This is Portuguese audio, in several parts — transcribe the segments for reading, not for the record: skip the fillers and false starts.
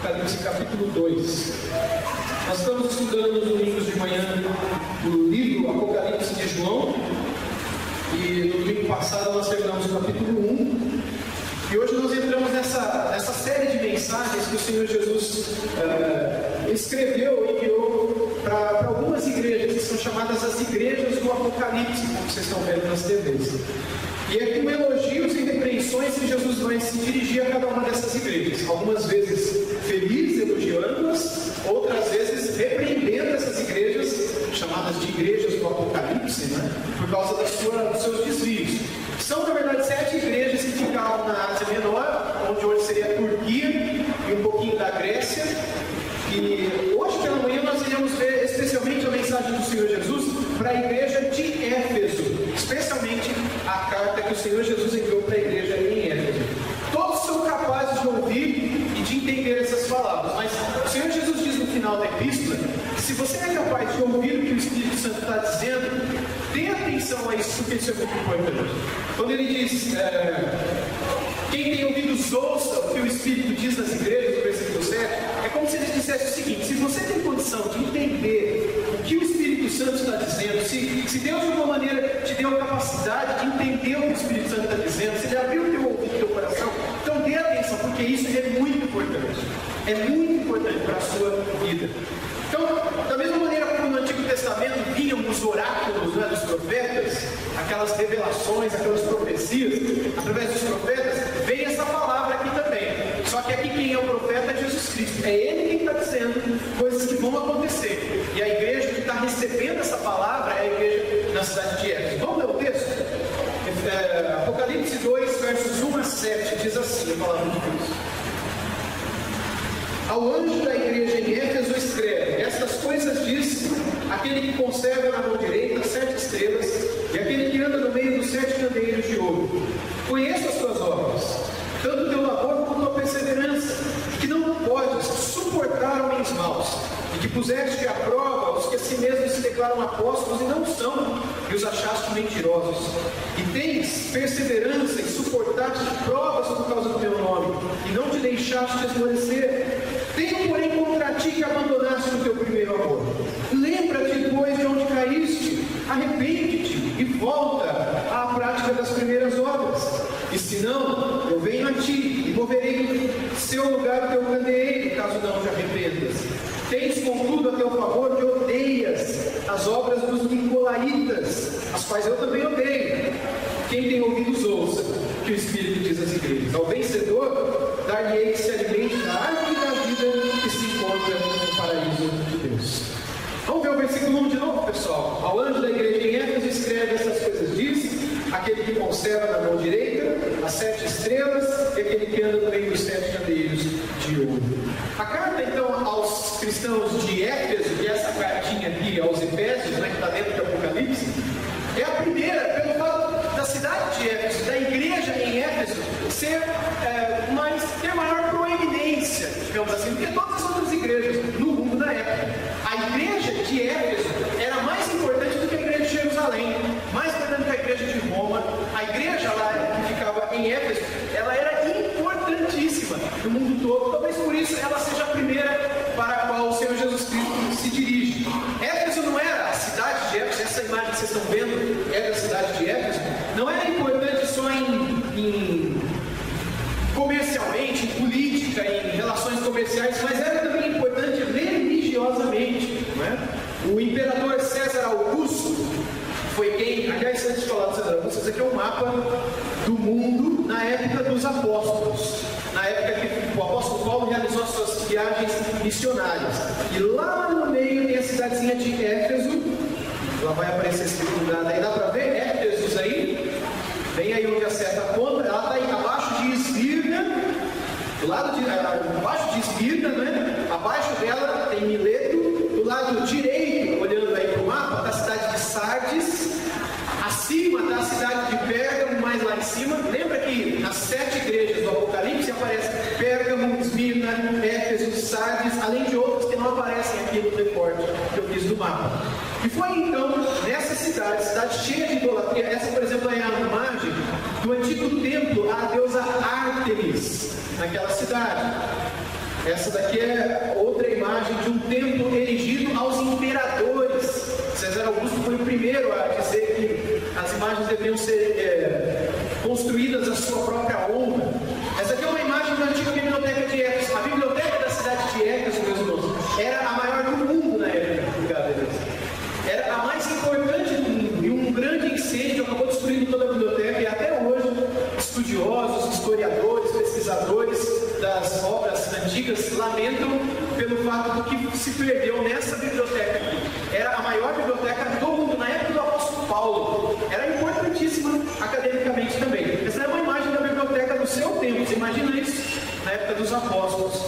Apocalipse capítulo 2. Nós estamos estudando nos domingos de manhã o livro Apocalipse de João. E no domingo passado nós terminamos o capítulo 1. E hoje nós entramos nessa série de mensagens que o Senhor Jesus escreveu e enviou para algumas igrejas, que são chamadas as igrejas do Apocalipse, como vocês estão vendo nas TVs. E é com elogios e repreensões que Jesus vai se dirigir a cada uma dessas igrejas. Algumas vezes feliz, elogiando-as, outras vezes repreendendo essas igrejas, chamadas de igrejas do Apocalipse, né? Por causa dos seus desvios. São, na verdade, 7 igrejas que ficavam na Ásia Menor, onde hoje seria a Turquia e um pouquinho da Grécia. E hoje pela manhã nós iremos ver especialmente a mensagem do Senhor Jesus para a igreja de Éfeso, especialmente a carta que o Senhor Jesus enviou para a igreja em Éfeso. Todos são capazes de ouvir e de entender essas palavras, mas o Senhor Jesus diz no final da epístola que se você é capaz de ouvir o que o Espírito Santo está dizendo, dê atenção a isso, porque isso é muito importante. Quando ele diz, quem tem ouvidos ouça o que o Espírito diz nas igrejas, no versículo 7, é como se ele dissesse o seguinte: se você tem condição de entender o que o Espírito Santo está dizendo, se Deus de alguma maneira te deu a capacidade de entender o que o Espírito Santo está dizendo, se ele abriu o teu ouvido, o teu coração, então dê atenção, porque isso é muito importante. É muito importante para a sua vida. Então, da mesma maneira como no Antigo Testamento vinham os oráculos, né, dos profetas, aquelas revelações, aquelas profecias, através dos profetas, vem essa palavra aqui também. Só que aqui quem é o profeta é Jesus Cristo. É Ele quem está dizendo coisas que vão acontecer. E a igreja que está recebendo essa palavra é a igreja na cidade de Éfeso. Vamos ler o texto? Apocalipse 2, versos 1 a 7, diz assim a palavra de Deus. Ao anjo da igreja em Éfeso escreve: estas coisas diz aquele que conserva na mão direita 7 estrelas e aquele que anda no meio dos 7 candeeiros de ouro. Conheço as tuas obras, tanto o teu labor como a tua perseverança, que não podes suportar homens maus, e que puseste à prova os que a si mesmos se declaram apóstolos e não são, e os achaste mentirosos. E tens perseverança e suportaste provas por causa do teu nome, e não te deixaste esmorecer. Tenho, porém, contra ti que abandonaste o teu primeiro amor. Lembra-te, pois, de onde caíste, arrepende-te e volta à prática das primeiras obras. E se não, eu venho a ti e moverei do seu lugar o teu candeeiro, caso não te arrependas. Tens, contudo, a teu favor que odeias as obras dos nicolaítas, as quais eu também odeio. Quem tem ouvidos ouça que o Espírito diz às igrejas. Ao vencedor, dar-lhe-ei que se alimente da árvore da vida que se encontra no paraíso de Deus. Vamos ver o versículo 1 de novo, pessoal. Ao anjo da igreja em Éfeso escreve essas coisas, diz aquele que conserva na mão direita as 7 estrelas e aquele que anda no meio dos 7 candeeiros de ouro. A carta, então, aos cristãos de Éfeso, e essa cartinha aqui aos Efésios, né, que está dentro do Apocalipse, é a primeira, pelo fato da cidade de Éfeso, da igreja em Éfeso, ter maior proeminência, digamos assim, do que todas as outras igrejas no mundo da época. A igreja de Éfeso era mais importante do que a igreja de Jerusalém, mais importante que a igreja de Roma. A igreja lá que ficava em Éfeso, ela era importantíssima no mundo todo, talvez por isso ela seja a primeira para a qual o Senhor Jesus Cristo se dirige. Éfeso não era a cidade de Éfeso, essa imagem que vocês estão vendo é da cidade de Éfeso, não era importante só em comercialmente, em política, em relações comerciais, mas era também importante religiosamente, não é? O imperador César Augusto foi quem, aliás, antes de falar do César Augusto, esse aqui é um mapa do mundo na época dos apóstolos, na época que o apóstolo Paulo realizou as suas viagens missionárias. E lá no meio tem a cidadezinha de Éfeso, lá vai aparecer esse lugar aí, dá para ver? Éfeso aí, bem aí onde acerta a ponta, ela está aí abaixo de Esmirna, do lado de abaixo de Esmirna, né? Abaixo dela tem Mileto, do lado direito, olhando aí para o mapa, está a cidade de Sardes, acima está a cidade de Pérgamo, mais lá em cima. Lembra que nas 7 igrejas do Apocalipse aparece Pérgamo, Esmirna, Éfeso, Sardes, além de outras que não aparecem aqui no recorte que eu fiz do mapa. E foi então nessa cidade cheia de idolatria. Essa, por exemplo, é a imagem do antigo templo à deusa Ártemis, naquela cidade. Essa daqui é outra imagem de um templo erigido aos imperadores. César Augusto foi o primeiro a dizer que as imagens deveriam ser construídas à sua própria honra. Essa aqui é uma imagem da antiga biblioteca de Éfeso. A biblioteca da cidade de Éfeso, meus irmãos, era a maior do mundo na época. Era a mais importante do mundo. E um grande incêndio acabou destruindo toda a biblioteca. E até hoje, estudiosos, historiadores, pesquisadores das obras antigas lamentam pelo fato do que se perdeu nessa biblioteca aqui. Era a maior biblioteca do mundo na época do apóstolo Paulo. Era importantíssima academicamente também. Essa é uma imagem da biblioteca do seu tempo. Você imagina isso? Na época dos apóstolos.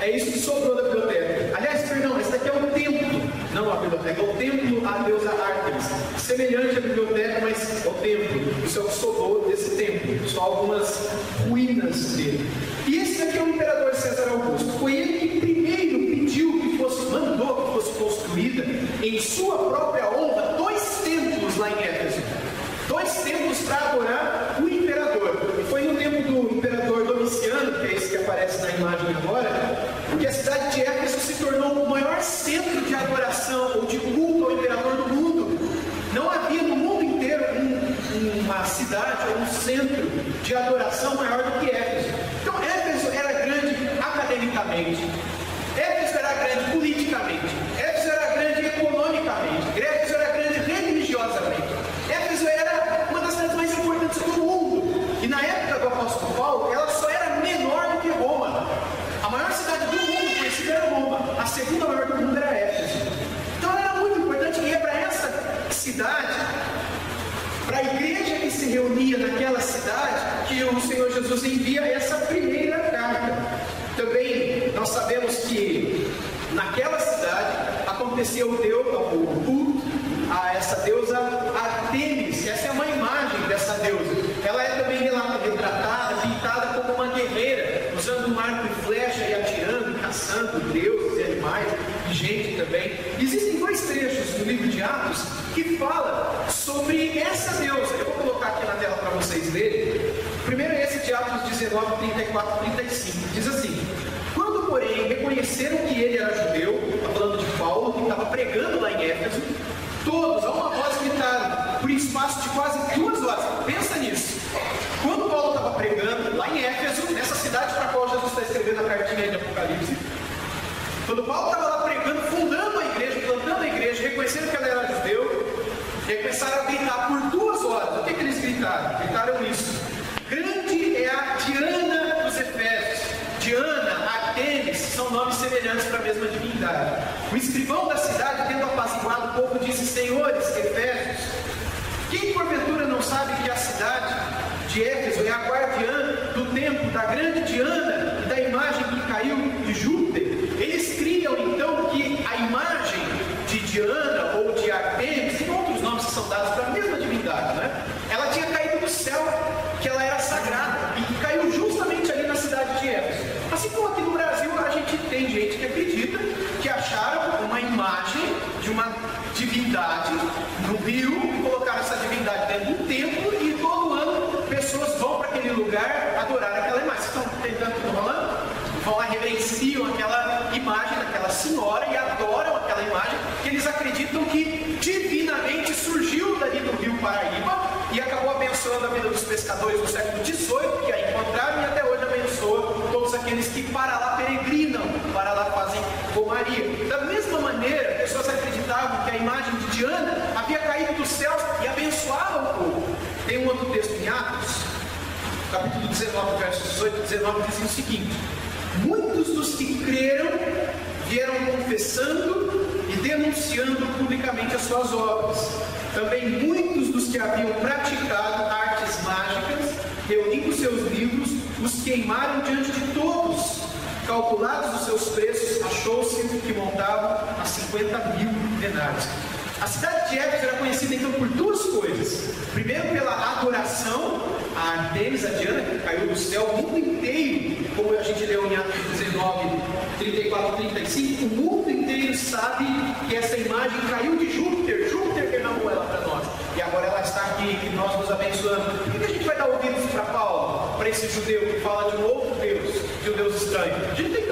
É isso que sobrou da biblioteca. Aliás, perdão, esse daqui é o templo. Não a biblioteca, é o templo à deusa Ártemis. Semelhante à biblioteca, mas é o templo. Isso é o que sobrou desse templo. Só algumas ruínas dele. E esse daqui é o imperador César Augusto. Foi ele que primeiro mandou que fosse construída em sua própria honra 2 templos lá em Éfeso. 2 templos para adorar o imperador. E foi no tempo do imperador Domiciano, que é esse que aparece na imagem agora, que a cidade de Éfeso se tornou o maior centro de adoração ou de culto ao imperador do mundo. Não havia no mundo inteiro uma cidade ou um centro de adoração maior do que Éfeso. Então Éfeso era grande academicamente. Éfeso era grande politicamente. Éfeso era grande economicamente. Éfeso era grande religiosamente. Éfeso era uma das cidades mais importantes do mundo. E na época do apóstolo Paulo, ela só era menor do que Roma. A maior cidade do mundo conhecida era Roma. A segunda maior do mundo era Éfeso. Então ela era muito importante e é para essa cidade, para a igreja que se reunia naquela cidade, que o Senhor Jesus envia essa primeira carta. Também nós sabemos que naquela cidade acontecia o culto a essa deusa Ártemis. Essa é uma imagem dessa deusa. Ela é também retratada, pintada como uma guerreira, usando um arco e flecha e atirando, caçando deuses e animais e gente também. Existem 2 trechos no livro de Atos que fala sobre essa deusa. Eu vou colocar aqui na tela para vocês lerem. Primeiro é esse de Atos 19, 34 e 35. Diz assim: quando, porém, reconheceram que ele era judeu, está falando de Paulo, que estava pregando lá em Éfeso, todos, a uma voz, gritaram, por espaço de quase 2 horas. Pensa nisso. Quando Paulo estava pregando lá em Éfeso, nessa cidade para a qual Jesus está escrevendo a cartinha de Apocalipse, quando Paulo estava lá pregando, fundando a igreja, plantando a igreja, reconhecendo que ela era judeu, e começaram a gritar por 2 horas. O que eles gritaram? Gritaram isso: grande é a Diana dos Efésios. Diana, Ártemis, são nomes semelhantes para a mesma divindade. O escrivão da cidade, tendo apaziguado o povo, disse: senhores Efésios, quem porventura não sabe que a cidade de Éfeso é a guardiã do templo da grande Diana e da imagem que caiu de Júpiter? Eles criam então que a imagem de Diana ou de Ártemis, tem outros nomes que são dados para a mesma divindade, né? Ela tinha caído do céu, que ela era sagrada e que caiu justamente ali na cidade de Éfeso. Assim como aqui no Brasil a gente tem gente que acredita que acharam uma imagem de uma divindade no rio e colocaram essa divindade dentro do templo e todo ano pessoas vão para aquele lugar adorar aquela imagem. Vocês estão entendendo o que eu estou falando? Vão lá, reverenciam aquela imagem daquela senhora e adoram aquela imagem que eles acreditam que divinamente surgiu dali do rio Paraíba e acabou abençoando a vida dos pescadores do século XVIII, que a encontraram, e até hoje abençoa todos aqueles que para lá peregrinam, para lá fazem romaria. Da mesma maneira, pessoas acreditavam que a imagem de Diana havia caído dos céus e abençoava o povo. Tem um outro texto em Atos, capítulo 19, versos 18 e 19, diz o seguinte: muitos dos que creram vieram confessando e denunciando publicamente as suas obras. Também muitos dos que haviam praticado artes mágicas, reunindo seus livros, os queimaram diante de todos. Calculados os seus preços, achou-se que montavam a 50 mil denários. A cidade de Éfeso era conhecida então por 2 coisas. Primeiro, pela adoração a Ártemis, a Diana, que caiu do céu. O mundo inteiro, como a gente leu em Atos 19, 34 e 35, o mundo inteiro sabe que essa imagem caiu de Júpiter. Júpiter que não ela para nós. E agora ela está aqui, que nós nos abençoamos. Por que a gente vai dar ouvidos para Paulo, para esse judeu que fala de um outro Deus, de um Deus estranho? A gente tem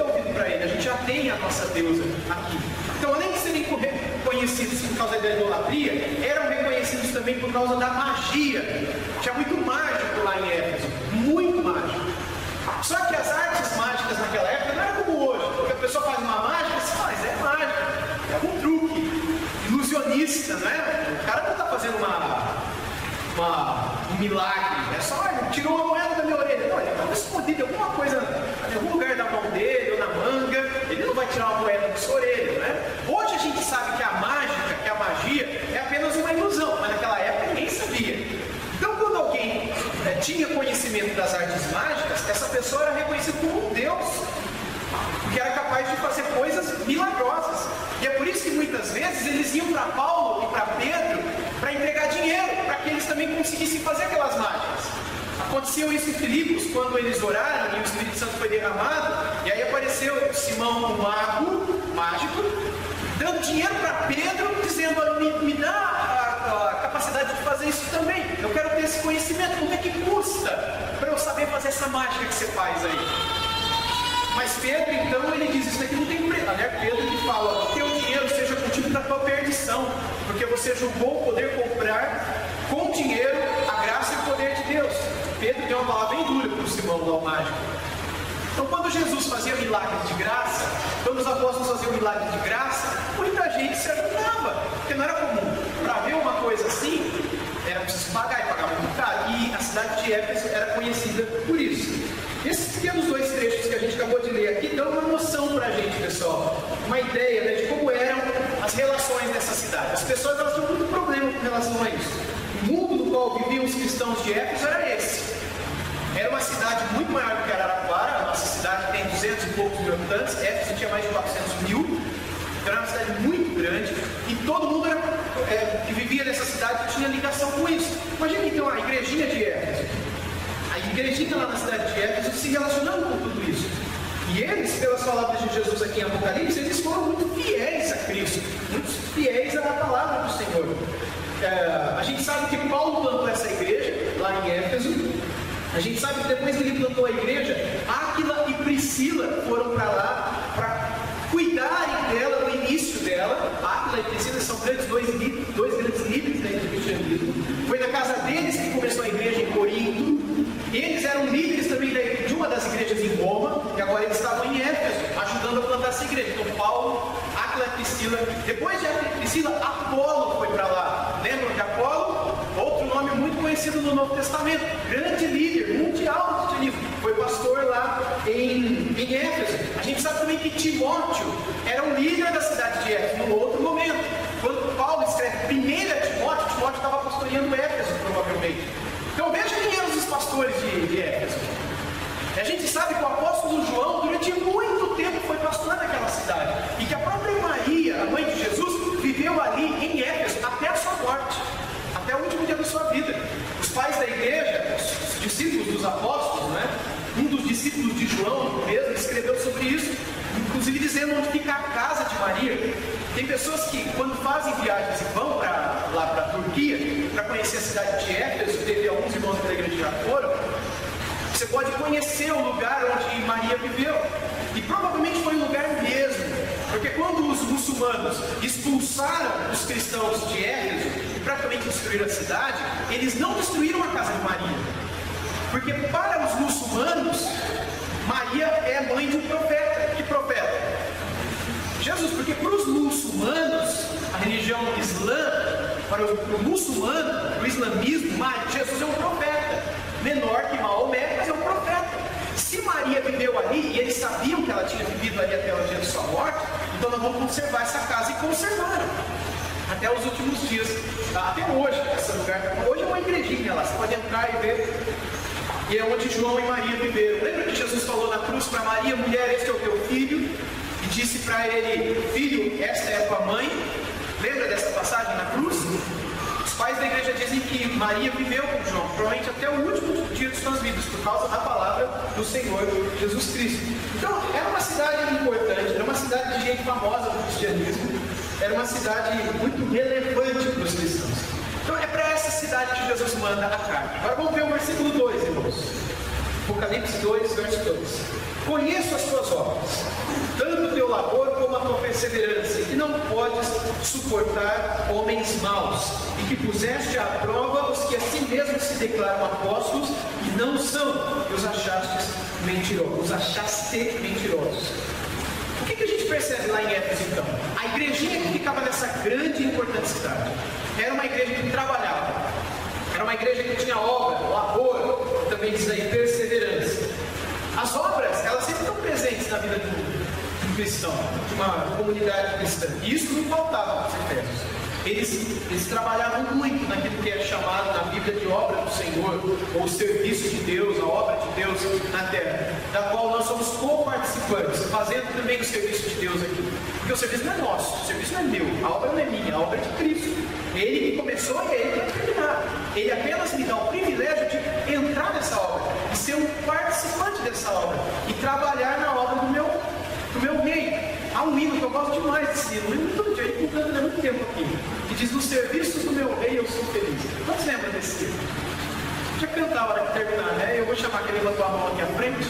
a nossa deusa aqui. Então, além de serem reconhecidos por causa da idolatria, eram reconhecidos também por causa da magia. Tinha muito mágico lá em Éfeso, muito mágico. Só que as artes mágicas naquela época não era como hoje, porque a pessoa faz uma mágica, mas é mágica, é algum truque, ilusionista, não é? O cara não está fazendo um milagre, é só, ele tirou uma moeda da minha orelha, não, ele estava escondido em alguma coisa, em algum lugar da mão dele ou na manga, ele não vai tirar uma moeda da sua orelha, né? Hoje a gente sabe que a mágica, que a magia é apenas uma ilusão, mas naquela época ninguém sabia. Então, quando alguém tinha conhecimento das artes mágicas, essa pessoa era reconhecida como um deus, que era capaz de fazer coisas milagrosas. E é por isso que muitas vezes eles iam para Paulo e para Pedro para entregar dinheiro, para que eles também conseguissem fazer aquelas mágicas. Aconteceu isso em Filipos, quando eles oraram e o Espírito Santo foi derramado, e aí apareceu Simão, um mago mágico, dando dinheiro para Pedro, dizendo: me dá a capacidade de fazer isso também, eu quero ter esse conhecimento, quanto é que custa para eu saber fazer essa mágica que você faz aí? Mas Pedro, então, ele diz: isso aqui não tem preço. Aliás, Pedro que fala: que o dinheiro seja contigo da tua perdição, porque você julgou poder comprar com dinheiro a graça e o poder de Deus. Pedro deu uma palavra bem dura para o Simão lá, o mágico. Então, quando Jesus fazia milagres de graça, quando os apóstolos faziam milagres de graça, muita gente se ajudava, porque não era comum. Para ver uma coisa assim, era preciso pagar, e pagava muito caro. E a cidade de Éfeso era conhecida por isso. Esses pequenos dois trechos que a gente acabou de ler aqui dão uma noção para a gente, pessoal, uma ideia, né, de como eram as relações dessa cidade. As pessoas, elas tinham muito problema com relação a isso. O mundo no qual viviam os cristãos de Éfeso era esse. Era uma cidade muito maior do que Araraquara. A nossa cidade tem 200 e poucos mil habitantes, Éfeso tinha mais de 400 mil. Então era uma cidade muito grande e todo mundo que vivia nessa cidade tinha ligação com isso. Imagina então a igrejinha de Éfeso. A igrejinha lá na cidade de Éfeso se relacionando com tudo isso. E eles, pelas palavras de Jesus aqui em Apocalipse, eles foram muito fiéis a Cristo, muito fiéis à palavra do Senhor. A gente sabe que Paulo plantou essa igreja lá em Éfeso. A gente sabe que depois que ele plantou a igreja, Áquila e Priscila foram para lá para cuidarem dela, no início dela. Áquila e Priscila são dois grandes líderes do cristianismo. Foi na casa deles que começou a igreja em Corinto. Eles eram líderes também de uma das igrejas em Roma, e agora eles estavam em Éfeso, ajudando a plantar essa igreja. Então Paulo, Áquila e Priscila. Depois de Áquila e Priscila, Apolo foi para lá. Lembram de Apolo? Outro nome muito conhecido no Novo Testamento, grande líder mundial do cristianismo, foi pastor lá em Éfeso. A gente sabe também que Timóteo era um líder da cidade de Éfeso, num outro momento. Quando Paulo escreve 1 Timóteo, Timóteo estava pastoreando Éfeso, provavelmente. Então veja quem eram os pastores de Éfeso. A gente sabe que o apóstolo João, durante muito tempo, foi pastor naquela cidade, e que a própria Maria, a mãe de Jesus, viveu ali em Éfeso até a sua morte, até o último dia da sua vida. Os pais da igreja, os discípulos dos apóstolos, né? Um dos discípulos de João mesmo escreveu sobre isso, inclusive dizendo onde fica a casa de Maria. Tem pessoas que, quando fazem viagens e vão lá para a Turquia, para conhecer a cidade de Éfeso, teve alguns irmãos da igreja que já foram, você pode conhecer o lugar onde Maria viveu. E provavelmente foi um lugar mesmo, porque quando os muçulmanos expulsaram os cristãos de Éfeso e praticamente destruíram a cidade, eles não destruíram a casa de Maria, porque para os muçulmanos, Maria é mãe de um profeta. Que profeta? Jesus, porque para os muçulmanos, a religião islã, para o muçulmano, o islamismo, Jesus é um profeta, menor que Maomé, mas é um profeta. Se Maria viveu ali, e eles sabiam que ela tinha vivido ali até o dia de sua morte, então nós vamos conservar essa casa, e conservaram até os últimos dias, até hoje, esse lugar. Hoje é uma igrejinha lá, você pode entrar e ver, e é onde João e Maria viveram. Lembra que Jesus falou na cruz para Maria: mulher, este é o teu filho, e disse para ele: filho, esta é a tua mãe. Lembra dessa passagem na cruz? Os pais da igreja dizem que Maria viveu com João, provavelmente até o último dia de suas vidas, por causa da palavra do Senhor Jesus Cristo. Então, era uma cidade importante, era uma cidade de gente famosa do cristianismo, era uma cidade muito relevante para os cristãos. Então, é para essa cidade que Jesus manda a carta. Agora vamos ver o versículo 2, irmãos. Apocalipse 2, verso 2. Conheço as tuas obras, tanto o teu labor perseverança, e que não podes suportar homens maus, e que puseste à prova os que a si mesmos se declaram apóstolos e não são, e os achaste mentirosos. O que a gente percebe lá em Éfeso então? A igrejinha que ficava nessa grande e importante cidade era uma igreja que trabalhava, era uma igreja que tinha obra, labor, também diz aí perseverança. As obras, elas sempre estão presentes na vida do cristão, de uma comunidade cristã, e isso não faltava nos Efésios. Eles trabalhavam muito naquilo que é chamado na Bíblia de obra do Senhor, ou o serviço de Deus, a obra de Deus na terra, da qual nós somos co-participantes, fazendo também o serviço de Deus aqui. Porque o serviço não é nosso, o serviço não é meu, a obra não é minha, a obra é de Cristo. Ele que começou e é Ele que vai terminar. Ele apenas me dá o privilégio de entrar nessa obra, de ser um participante dessa obra, e trabalhar na obra do meu meio. Há um hino que eu gosto demais desse hino, lembro todo dia, ele cantando há muito tempo aqui, que diz: nos serviços do meu rei eu sou feliz. Quantos lembram desse hino? Já cantar a hora que terminar, né? Eu vou chamar aquele levantou a mão aqui à frente.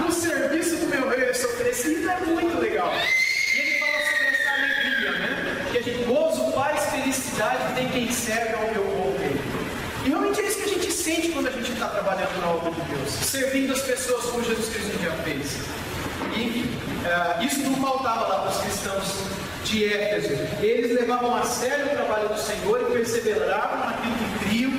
No serviço do meu rei eu sou feliz. Esse hino é muito legal. E ele fala sobre essa alegria, né? Que a gente gozo, paz, felicidade tem quem serve ao meu bom rei. E realmente é isso que a gente sente quando a gente está trabalhando na obra de Deus, servindo as pessoas como Jesus Cristo já fez. E isso não faltava lá para os cristãos de Éfeso. Eles levavam a sério o trabalho do Senhor e perseveravam naquilo que criam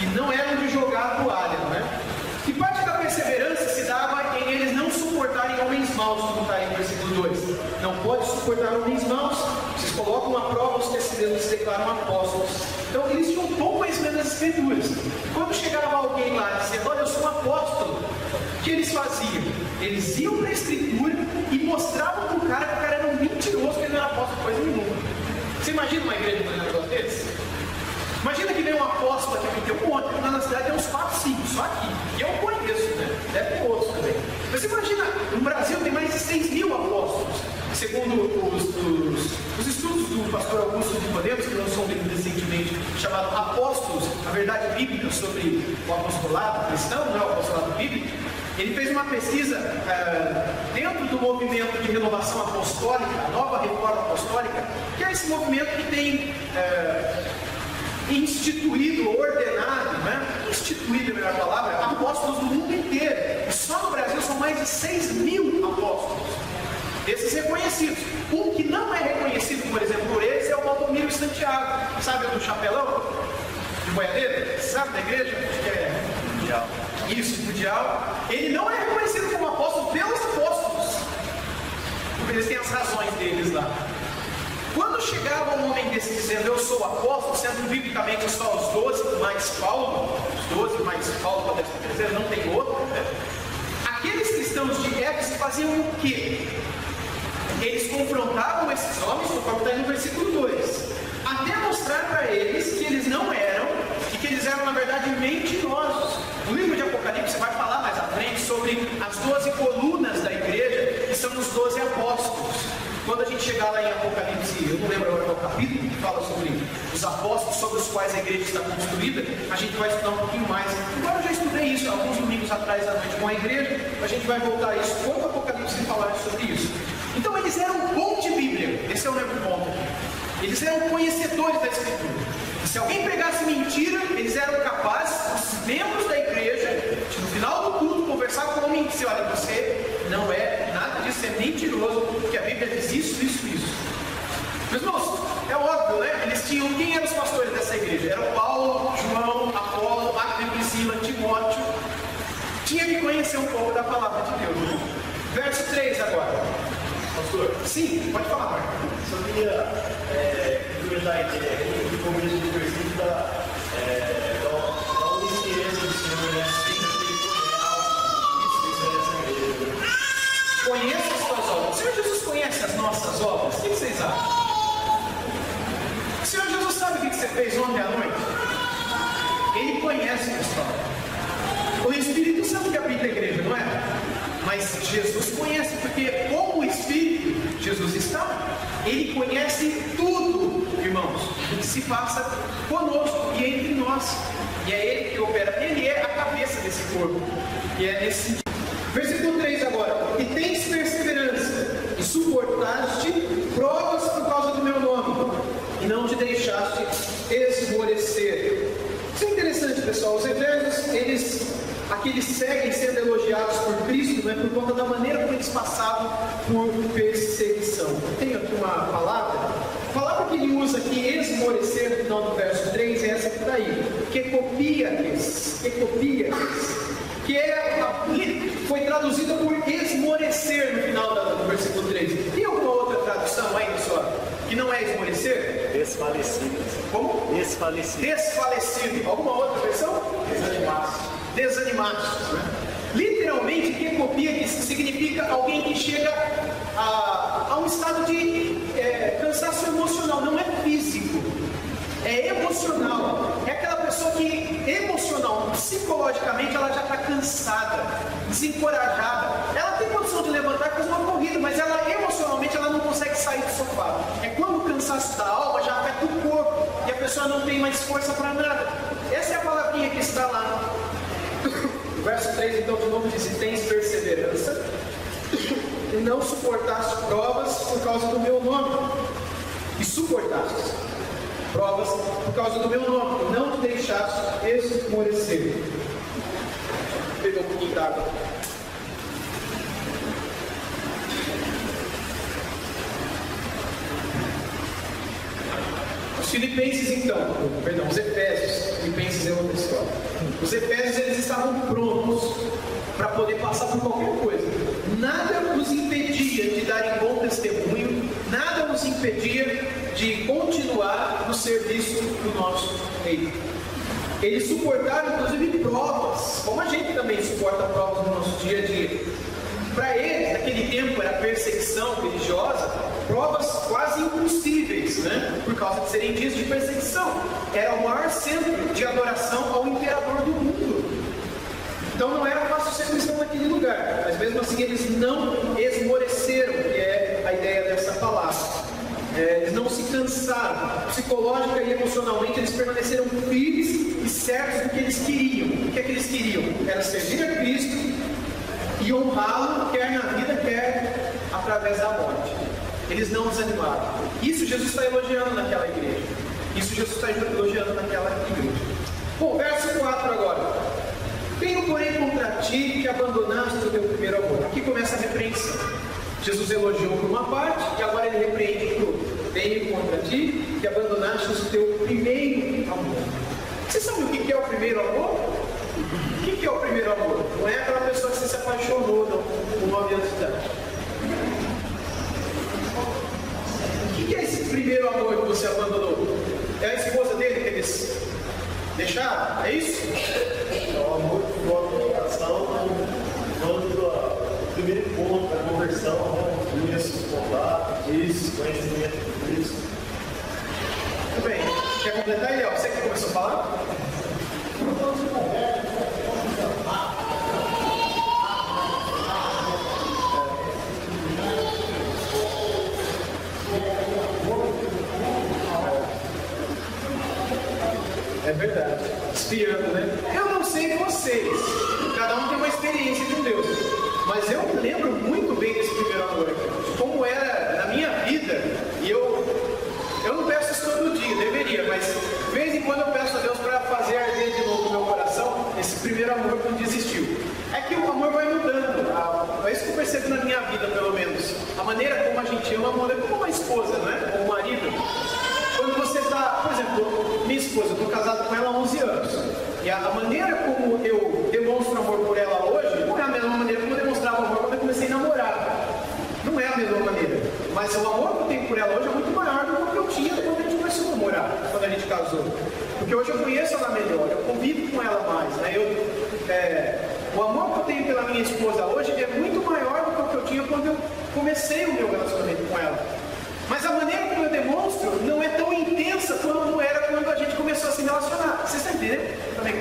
e não eram de jogar a toalha, né? E parte da perseverança se dava em eles não suportarem homens maus, como está aí no versículo 2. Não pode suportar homens maus, vocês colocam à prova os que se declaram apóstolos. Então eles tinham um pouco conhecimento das Escrituras. Quando chegava alguém lá dizendo: olha, eu sou um apóstolo, o que eles faziam? Eles iam para a Escritura e mostravam para o cara que o cara era um mentiroso, que ele não era apóstolo coisa nenhuma. Você imagina uma igreja fazendo um negócio desse? Imagina que vem um apóstolo aqui, tem um monte, na nossa cidade tem uns 4, 5, só aqui. E eu conheço, né? Deve ter outros também. Mas você imagina, no Brasil tem mais de 6.000 apóstolos. Segundo os estudos do pastor Augusto de Podemos, que lançou um livro recentemente chamado Apóstolos, a verdade bíblica sobre o apostolado cristão, não é o apostolado bíblico. Ele fez uma pesquisa dentro do movimento de renovação apostólica, a nova reforma apostólica, que é esse movimento que tem instituído, ordenado, né? Instituído é a melhor palavra, apóstolos do mundo inteiro. E só no Brasil são mais de 6.000 apóstolos. Esses reconhecidos. Um que não é reconhecido, por exemplo, por eles é o Valdomiro Santiago. Sabe o do chapelão? De boiadeiro? Sabe da igreja? Acho que é mundial. Isso, mundial. Ele não é reconhecido como apóstolo pelos apóstolos. Porque eles têm as razões deles lá. Quando chegava um homem desse dizendo: eu sou apóstolo, sendo biblicamente só os 12 mais Paulo, os 12 mais Paulo, para dizer, não tem outro, né? Aqueles cristãos de Éfeso faziam o quê? Eles confrontavam esses homens, conforme está no versículo 2, até mostrar para eles que eles não eram, e que eles eram na verdade mentirosos. O livro de Apocalipse vai falar mais à frente sobre as 12 colunas da igreja, que são os 12 apóstolos. Quando a gente chegar lá em Apocalipse, eu não lembro agora qual capítulo, que fala sobre os apóstolos sobre os quais a igreja está construída, a gente vai estudar um pouquinho mais. Agora eu já estudei isso alguns domingos atrás à noite com a igreja, a gente vai voltar a isso quando o Apocalipse falar sobre isso. Então eles eram bons de Bíblia, esse é o meu ponto. Eles eram conhecedores da Escritura. E se alguém pregasse mentira, eles eram capazes, os membros da igreja, de no final do culto, conversar com o homem e dizer: olha, você não é nada disso, é mentiroso, porque a Bíblia diz isso, isso, isso. Mas, irmãos, é óbvio, né? Eles tinham, quem eram os pastores dessa igreja? Eram Paulo, João, Apolo, Áquila e Priscila, Timóteo. Tinha que conhecer um pouco da palavra de Deus, né? Verso 3 agora. Pastor? Sim, pode falar, Marco. Só queria comentar no começo do versículo da onisciência do Senhor, né? Conheça as suas obras. O Senhor Jesus conhece as nossas obras? O que vocês acham? O Senhor Jesus sabe o que você fez ontem à noite? Ele conhece, pessoal. O Espírito Santo que habita a igreja, não é? Mas Jesus conhece, porque como o Espírito, Jesus está. Ele conhece tudo, irmãos, o que se passa conosco e entre nós. E é Ele que opera. Ele é a cabeça desse corpo. E é nesse sentido. Versículo 3 agora. E tens perseverança, pessoal, os Efésios, aqui eles seguem sendo elogiados por Cristo, por conta da maneira como eles passavam por perseguição. Tenho aqui uma palavra. A palavra que ele usa aqui, esmorecer, no final do verso 3, é essa que está aí. Quecopiaques. Foi traduzida por esmorecer no final do versículo 3. Tem alguma outra tradução aí, pessoal? Que não é esmorecer? Desfalecido. Como? Desfalecido. Alguma outra versão? Desanimados. Literalmente, quecopiaques significa alguém que chega a um estado de cansaço emocional. Não é físico, é emocional. É aquela pessoa que emocional, psicologicamente, ela já está cansada, desencorajada. Ela tem condição de levantar com uma corrida, mas ela emocionalmente ela não consegue sair do sofá. É quando o cansaço da alma já afeta o corpo e a pessoa não tem mais força para nada. Essa é a palavrinha que está lá. O verso 3 então de novo diz: e tens perseverança e não suportaste provas por causa do meu nome. E suportaste provas por causa do meu nome, não te deixaste esmorecer. Vou pegar um pouquinho d'água. Os Filipenses os Efésios, Filipenses é outra história. Os Efésios eles estavam prontos para poder passar por qualquer coisa. Nada os impedia de darem bom testemunho, nada os impedia de continuar no serviço do nosso Rei. Eles suportaram inclusive provas, como a gente também suporta provas no nosso dia a dia. Para eles, naquele tempo, era perseguição religiosa, provas quase impossíveis, por causa de serem dias de perseguição. Era o maior centro de adoração ao imperador do mundo. Então não era fácil ser cristão naquele lugar, mas mesmo assim eles não esmoreceram, que é a ideia dessa palavra. Eles não se cansaram, psicológica e emocionalmente eles permaneceram firmes e certos do que eles queriam. O que é que eles queriam? Era servir a Cristo e honrá-lo, quer na vida, quer através da morte. Eles não desanimaram. Isso Jesus está elogiando naquela igreja. Bom, verso 4 agora. Tenho, porém, contra ti que abandonaste o teu primeiro amor. Aqui começa a repreensão. Jesus elogiou por uma parte e agora ele repreende por outra. Tenho contra ti que abandonaste o teu primeiro amor. Você sabe o que é o primeiro amor? O que é o primeiro amor? Não é aquela pessoa que você se apaixonou com 9 anos de idade. O que é esse primeiro amor que você abandonou? É a esposa dele que eles deixaram? É isso? É o amor que coloca no coração quando o primeiro ponto da conversão, isso, contato, isso, conhecimento de Cristo. Muito bem. Quer completar, Eliel? Você que começou a falar? É verdade. Espiando, né? Eu não sei vocês. Cada um tem uma experiência com Deus. Mas eu me lembro muito bem desse primeiro amor aqui. Como era na minha vida. E eu não peço isso todo dia, deveria. Mas de vez em quando eu peço a Deus para fazer arder de novo no meu coração esse primeiro amor que não desistiu. É que o amor vai mudando. É isso que eu percebo na minha vida, pelo menos. A maneira como a gente ama, amor é como uma esposa, não é? Como um marido. Quando você está, por exemplo, minha esposa, eu estou casado com ela há 11 anos. E a maneira como eu demonstro amor por ela hoje, não é a mesma maneira como eu demonstrava amor quando eu comecei a namorar. Não é a mesma maneira. Mas o amor que eu tenho por ela hoje é muito maior do que eu tinha quando a gente começou a namorar, quando a gente casou. Porque hoje eu conheço ela melhor, eu convivo com ela mais. Né? O amor que eu tenho pela minha esposa hoje é muito maior do que o que eu tinha quando eu comecei o meu relacionamento com ela. Mas a maneira como eu demonstro não é tão intensa quanto era quando a gente começou a se relacionar. Vocês estão entendendo? Também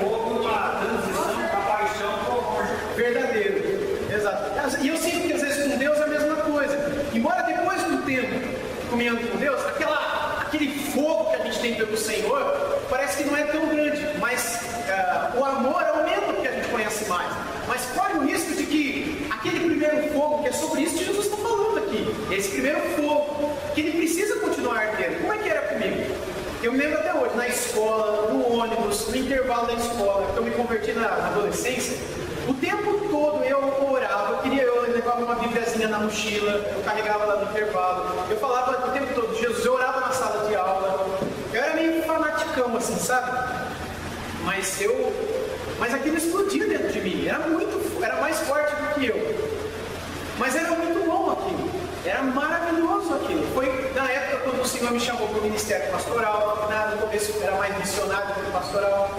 houve uma transição da paixão para o amor verdadeiro. Exato. E eu sinto que às vezes com Deus é a mesma coisa. Embora depois do tempo caminhando com Deus, aquele fogo que a gente tem pelo Senhor parece que não é tão grande, mas o amor aumenta porque a gente conhece mais. Mas corre o risco de que aquele primeiro fogo, que é sobre isso que Jesus está falando aqui, esse primeiro fogo, que ele precisa continuar ardendo. Como é que era comigo? Eu me lembro até hoje, na escola, no ônibus, no internet. da escola, que eu me converti na adolescência, o tempo todo eu orava, eu levava uma bibliazinha na mochila, eu carregava lá no intervalo, eu falava o tempo todo, Jesus, eu orava na sala de aula, eu era meio fanaticão assim, sabe? Mas aquilo explodia dentro de mim, era mais forte do que eu. Mas era muito bom aquilo, era maravilhoso aquilo. Foi na época quando o Senhor me chamou para o ministério pastoral, no começo eu era mais missionário do que pastoral,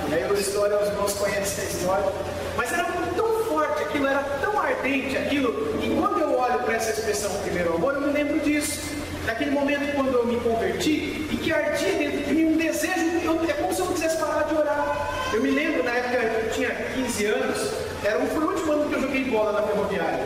e aí os irmãos conhecem a história. Mas era tão forte aquilo, era tão ardente aquilo, e quando eu olho para essa expressão primeiro amor, eu me lembro disso. Daquele momento quando eu me converti, e que ardia dentro de mim um desejo, é como se eu não quisesse parar de orar. Eu me lembro, na época eu tinha 15 anos, foi o último ano que eu joguei bola na Ferroviária.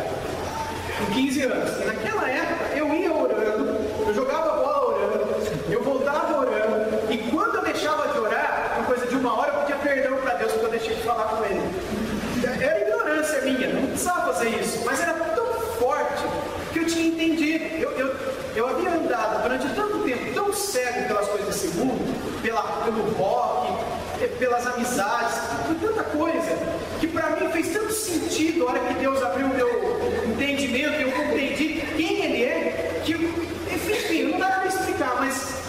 Com 15 anos. E naquela época eu ia orando, eu jogava bola orando, eu voltava orando, e quando eu deixava de orar, por coisa de uma hora, eu pedia perdão para Deus porque eu deixei de falar com Ele. Era ignorância minha, não precisava fazer isso, mas era tão forte que eu tinha entendido. Eu havia andado durante tanto tempo tão cego pelas coisas desse mundo, pelo rock, pelas amizades, por tanta coisa, que para mim fez tanto sentido a hora que Deus abriu o meu entendimento e eu compreendi quem Ele é, que, enfim, não dá para explicar,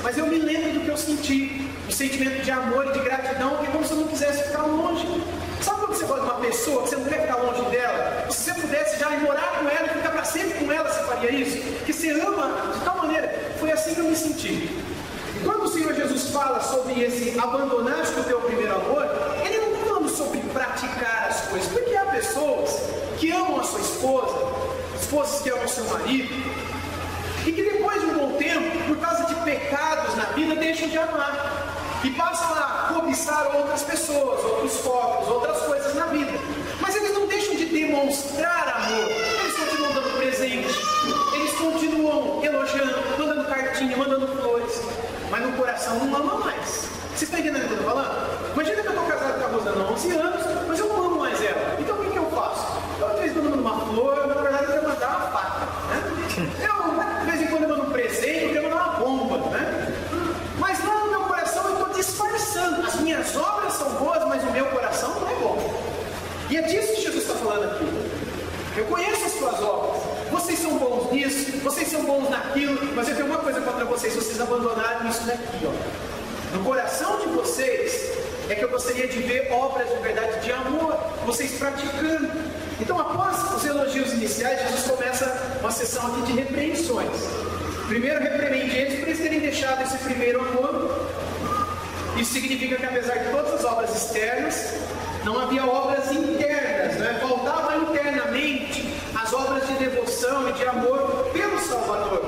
mas eu me lembro do que eu senti, o sentimento de amor e de gratidão, que é como se eu não quisesse ficar longe. Sabe quando você gosta de uma pessoa, que você não quer ficar longe dela? Se você pudesse já ir morar com ela e ficar para sempre com ela, você faria isso? Que você ama de tal maneira. Foi assim que eu me senti. E quando o Senhor Jesus fala sobre esse abandonar-te do teu primeiro amor, Ele não está falando sobre praticar as coisas, porque há pessoas que amam a sua esposa, esposas que amam o seu marido, e que depois de um bom tempo, por causa de pecados na vida, deixam de amar. E passam a cobiçar outras pessoas, outros focos, outras coisas na vida. Mas eles não deixam de demonstrar amor. Eles continuam dando presente, eles continuam elogiando, mandando cartinha, mandando flores. Mas no coração não amam mais. Vocês estão entendendo o que eu estou falando? Imagina que eu estou casado com a Rosana há 11 anos, mas eu não amo mais ela. Então o que eu faço? Eu às vezes mando uma flor, na verdade eu quero mandar uma faca. Né? De vez em quando eu mando um presente, eu quero mandar uma bomba. Né? Mas lá no meu coração eu estou disfarçando. As minhas obras são boas, mas o meu coração não é bom. E é disso que Jesus está falando aqui. Eu conheço as suas obras. Vocês são bons nisso, vocês são bons naquilo, mas eu tenho uma coisa contra vocês: vocês abandonaram isso daqui, ó. No coração de vocês é que eu gostaria de ver obras de verdade, de amor, vocês praticando. Então, após os elogios iniciais, Jesus começa uma sessão aqui de repreensões. Primeiro, repreende eles por eles terem deixado esse primeiro amor. Isso significa que, apesar de todas as obras externas, não havia obras internas, né? Faltava internamente as obras de devoção e de amor pelo Salvador.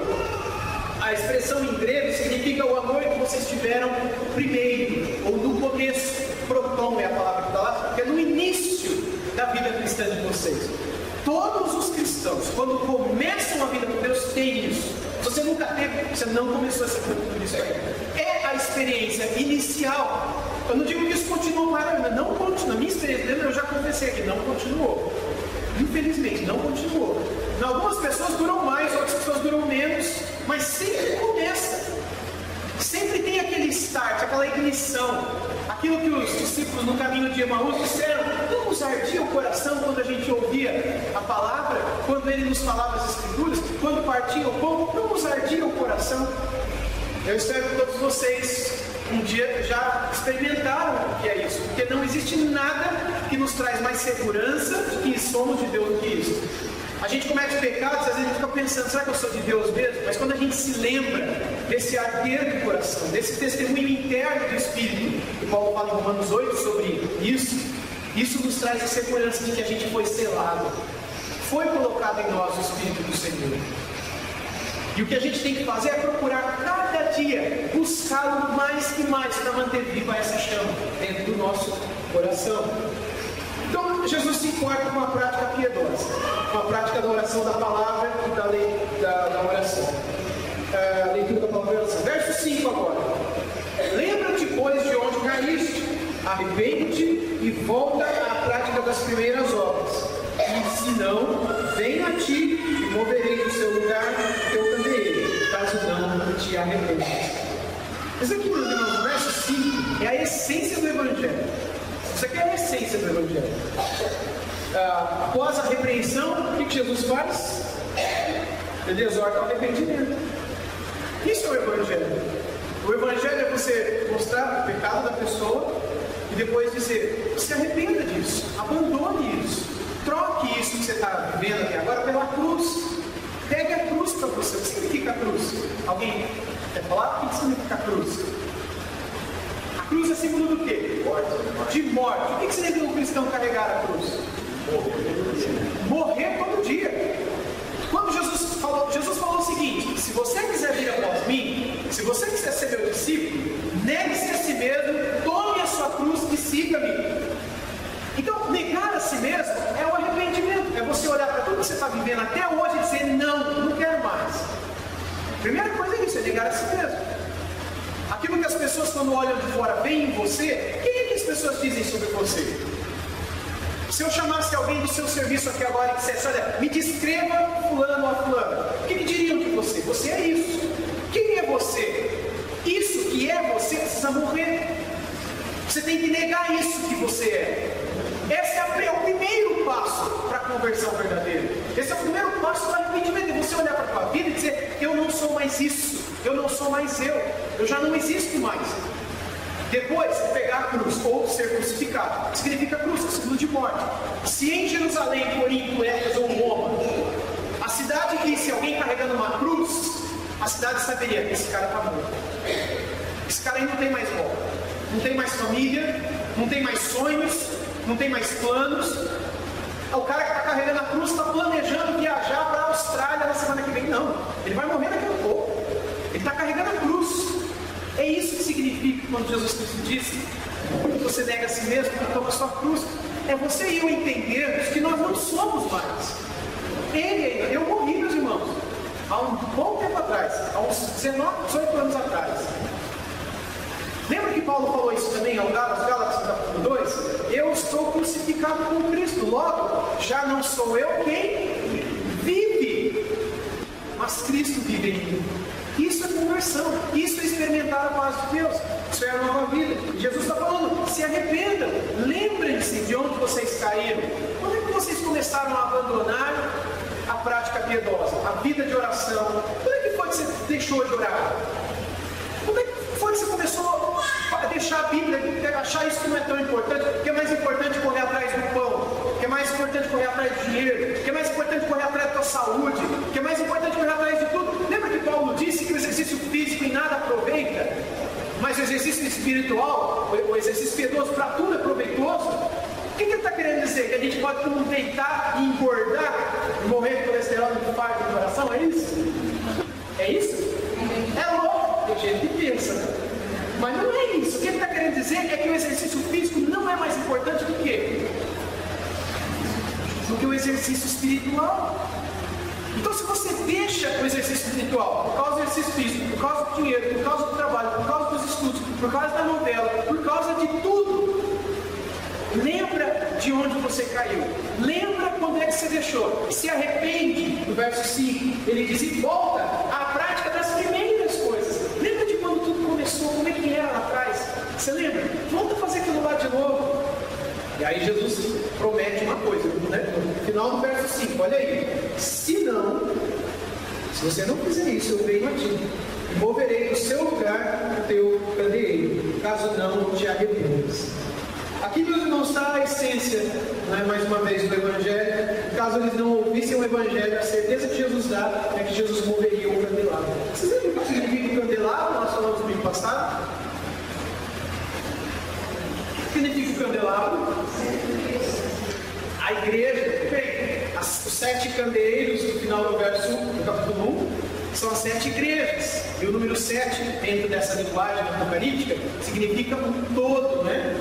A expressão em grego significa o amor que vocês tiveram primeiro, ou no começo. Proton é a palavra que está lá, que é no início da vida cristã de vocês. Todos os cristãos, quando começam a vida com Deus, têm isso. Se você nunca teve, você não começou essa vida com isso. É a experiência inicial. Eu não digo que isso continuou para não continua. A minha experiência, eu já confessei aqui, não continuou. Infelizmente, não continuou. Algumas pessoas duram mais, outras pessoas duram menos, mas sempre começa. Sempre tem aquele start, aquela ignição. Aquilo que os discípulos no caminho de Emaús disseram: não nos ardia o coração quando a gente ouvia a palavra, quando ele nos falava as escrituras, quando partia o pão, não nos ardia o coração. Eu espero que todos vocês um dia já experimentaram o que é isso, porque não existe nada que nos traz mais segurança de que somos de Deus do que isso. A gente comete pecados, às vezes a gente fica pensando: será que eu sou de Deus mesmo? Mas quando a gente se lembra desse arder do coração, desse testemunho interno do Espírito, que Paulo fala em Romanos 8 sobre isso nos traz a segurança de que a gente foi selado, foi colocado em nós o Espírito do Senhor. E o que a gente tem que fazer é procurar cada dia buscá-lo mais e mais para manter viva essa chama dentro do nosso coração. Então, Jesus se importa com uma prática piedosa, com a prática da oração da palavra e da lei da oração. A leitura da palavra da oração. Verso 5 agora. Lembra-te, pois, de onde caíste, arrepende-te e volta à prática das primeiras obras. E se não, venha a ti e moverei do seu lugar o teu candeeiro, caso não te arrependas. Mas aqui, meus irmãos, no verso 5, é a essência do Evangelho. Isso aqui é a essência do Evangelho. Após a repreensão, o que Jesus faz? Ele exorta ao arrependimento. Isso é o Evangelho. O Evangelho é você mostrar o pecado da pessoa e depois dizer: se arrependa disso, abandone isso, troque isso que você está vivendo aqui agora pela cruz. Pegue a cruz para você. O que significa a cruz? Alguém quer falar? O que significa a cruz? A cruz é símbolo do quê? De morte. O que significa um cristão carregar a cruz? Morrer todo dia. Quando Jesus falou o seguinte: se você quiser vir após mim, se você quiser ser meu discípulo, negue-se a si mesmo, tome a sua cruz e siga-me. Então, negar a si mesmo é o arrependimento. É você olhar para tudo que você está vivendo até hoje e dizer: não quero mais. A primeira coisa é isso, é negar a si mesmo. Aquilo que as pessoas, quando olham de fora, veem em você, o que as pessoas dizem sobre você? Se eu chamasse alguém do seu serviço aqui agora e dissesse: olha, me descreva fulano ou fulano, o que diriam de você? Você é isso. Quem é você? Isso que é você precisa morrer. Você tem que negar isso que você é. Esse é o primeiro passo para a conversão verdadeira. Esse é o primeiro passo do arrependimento. É você olhar para a tua vida e dizer: eu não sou mais isso, eu não sou mais eu já não existo mais. Depois, pegar a cruz ou ser crucificado. Significa cruz, é símbolo de morte. Se em Jerusalém, Corinto, Éfeso ou Roma, a cidade visse alguém carregando uma cruz, a cidade saberia que esse cara está morto. Esse cara aí não tem mais volta, não tem mais família, não tem mais sonhos, não tem mais planos. O cara que está carregando a cruz está planejando viajar para a Austrália na semana que vem. Não, ele vai morrer daqui a pouco. Ele está carregando a cruz. É isso que significa quando Jesus Cristo disse: você nega a si mesmo e toma a sua cruz. É você e eu entendermos que nós não somos mais. Eu morri, meus irmãos, há um bom tempo atrás, há uns 19, 18 anos atrás. Lembra que Paulo falou isso também aos Gálatas, capítulo 2? Eu estou crucificado com Cristo, logo, já não sou eu quem vive, mas Cristo vive em mim. Isso é conversão, isso é experimentar a paz de Deus, isso é a nova vida. Jesus está falando: se arrependam, lembrem-se de onde vocês caíram. Quando é que vocês começaram a abandonar a prática piedosa, a vida de oração? Quando é que foi que você deixou de orar? Quando é que foi que você começou a deixar a Bíblia, achar isso que não é tão importante? Que é mais importante correr atrás do pão, que é mais importante correr atrás do dinheiro, que é mais importante correr atrás da tua saúde, que é mais importante correr atrás de tudo. Lembra que Paulo disse que o exercício físico em nada aproveita, mas o exercício espiritual, o exercício piedoso, para tudo é proveitoso? O que ele está querendo dizer? Que a gente pode todo mundo deitar e engordar, e morrer de colesterol e infarto do coração? É isso? É isso? É louco, tem gente que pensa, né? Mas não é isso. O que ele está querendo dizer é que o exercício físico não é mais importante do que o exercício espiritual. Então, se você deixa o exercício espiritual por causa do exercício físico, por causa do dinheiro, por causa do trabalho, por causa dos estudos, por causa da novela, por causa de tudo, lembra de onde você caiu. Lembra quando é que você deixou. Se arrepende, no verso 5, ele diz: e volta à prática das primeiras coisas. Lembra de quando tudo começou, como é que era lá atrás? Você lembra? Volta a fazer aquilo lá de novo. E aí Jesus promete uma coisa, né? No final do verso 5, olha aí: se você não fizer isso, eu venho a ti e moverei do seu lugar o teu candeeiro, caso não te arrependas. Aqui, meus irmãos, está a essência, né, mais uma vez, do Evangelho. Caso eles não ouvissem o Evangelho, a certeza que Jesus dá é que Jesus moveria o candelabro. Vocês lembram o que significa o candelabro? Nós falamos no domingo passado. O que significa o candelabro? A igreja. Bem, os 7 candeeiros do final do verso do capítulo 1 são as 7 igrejas. E o número 7, dentro dessa linguagem apocalíptica, significa um todo, né?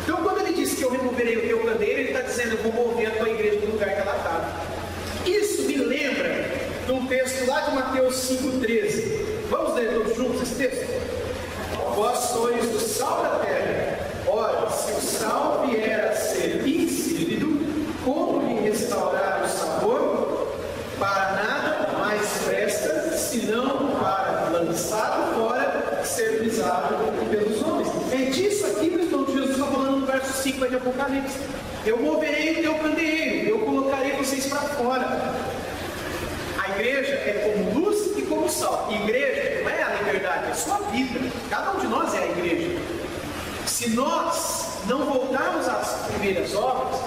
Então, quando ele diz que eu removerei o teu candeeiro, ele está dizendo: eu vou mover a tua igreja do lugar que ela está. Isso me lembra de um texto lá de Mateus 5,13. Vamos ler todos juntos esse texto? Vós sois do sal da terra. Ora, se o sal vier a ser insípido, como lhe restaurar o sabor? Para nada mais presta, senão para, lançado fora, ser pisado pelos homens. É disso Apocalipse. Eu moverei o teu candeeiro, eu colocarei vocês para fora. A igreja é como luz e como sal. Igreja não é a liberdade, é a sua vida. Cada um de nós é a igreja. Se nós não voltarmos às primeiras obras,